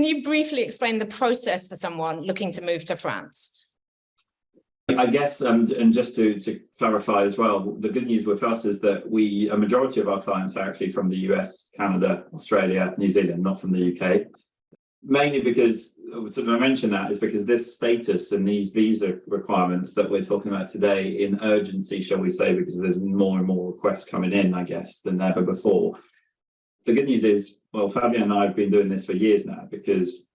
can you briefly explain the process for someone looking to move to France? I guess, and just to clarify as well, the good news with us is that a majority of our clients are actually from the US, Canada, Australia, New Zealand, not from the UK. Mainly because, I mention that, is because this status and these visa requirements that we're talking about today in urgency, shall we say, because there's more and more requests coming in, I guess, than ever before. The good news is, well, Fabian and I have been doing this for years now, because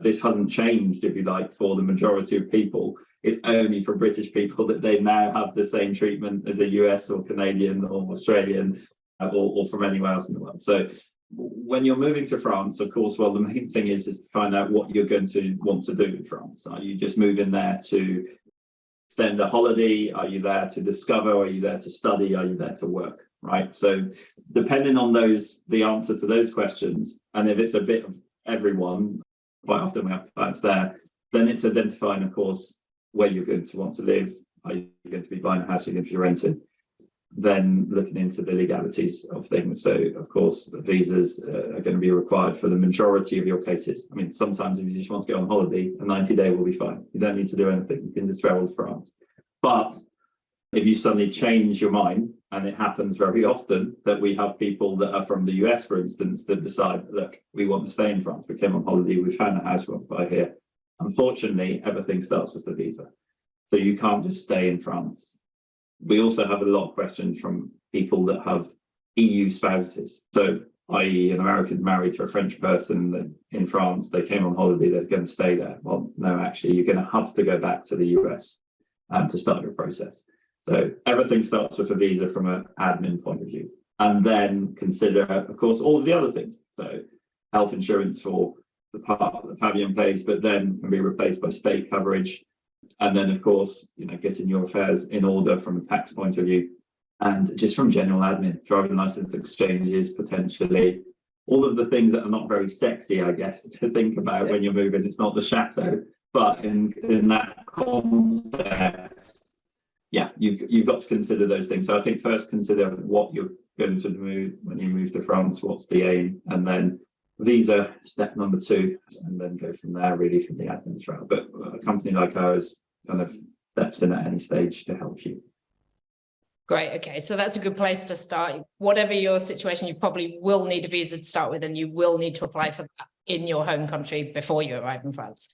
this hasn't changed, if you like, for the majority of people. It's only for British people that they now have the same treatment as a US or Canadian or Australian or from anywhere else in the world. So when you're moving to France, of course, well, the main thing is to find out what you're going to want to do in France. Are you just moving there to extend a holiday? Are you there to discover? Are you there to study? Are you there to work? Right. So depending on the answer to those questions, and if it's a bit of everyone, quite often we have clients there, then it's identifying, of course, where you're going to want to live. Are you going to be buying a house? Are you going to be renting? Then looking into the legalities of things. So, of course, the visas are going to be required for the majority of your cases. I mean, sometimes if you just want to go on holiday, a 90-day will be fine. You don't need to do anything. You can just travel to France. But if you suddenly change your mind, and it happens very often that we have people that are from the US, for instance, that decide, look, we want to stay in France. We came on holiday. We found a house we want to buy here. Unfortunately, everything starts with the visa. So you can't just stay in France. We also have a lot of questions from people that have EU spouses. So, i.e. an American's married to a French person in France, they came on holiday, they're going to stay there. Well, no, actually, you're going to have to go back to the US to start your process. So everything starts with a visa from an admin point of view. And then consider, of course, all of the other things. So health insurance for the part that Fabian pays, but then can be replaced by state coverage. And then, of course, getting your affairs in order from a tax point of view, and just from general admin, driving license exchanges, potentially, all of the things that are not very sexy, I guess, to think about when you're moving. It's not the chateau, but in that context, yeah, you've got to consider those things. So I think first consider what you're going to move when you move to France, what's the aim, and then visa, step number 2, and then go from there, really, from the admin route. But a company like ours kind of steps in at any stage to help you. Great. Okay. So that's a good place to start. Whatever your situation, you probably will need a visa to start with, and you will need to apply for that in your home country before you arrive in France.